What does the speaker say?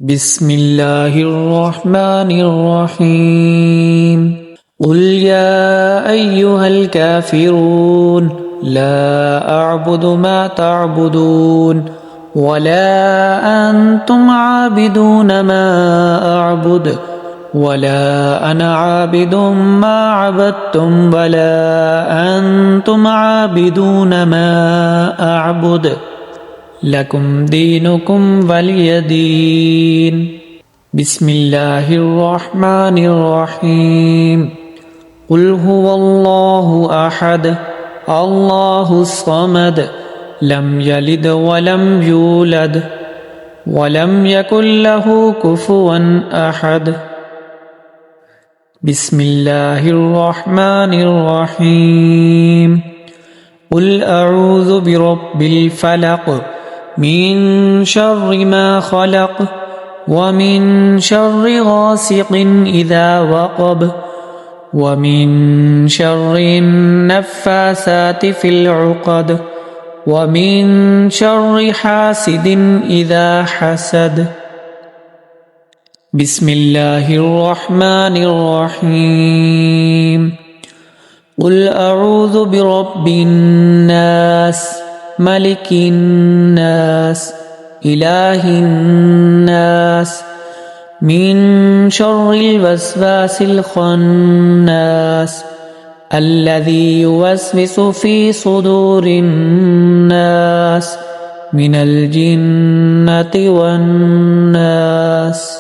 بسم الله الرحمن الرحيم قل يا أيها الكافرون لا أعبد ما تعبدون ولا أنتم عابدون ما أعبد ولا أنا عابد ما عبدتم ولا أنتم عابدون ما أعبد لكم دينكم ولي دين بسم الله الرحمن الرحيم قل هو الله أحد الله الصمد لم يلد ولم يولد ولم يكن له كفوا أحد بسم الله الرحمن الرحيم قل أعوذ برب الفلق من شر ما خلق ومن شر غاسق إذا وقب ومن شر النفاثات في العقد ومن شر حاسد إذا حسد بسم الله الرحمن الرحيم قل أعوذ برب الناس ملك الناس إله الناس من شر الوسواس الخناس الذي يوسوس في صدور الناس من الجنة والناس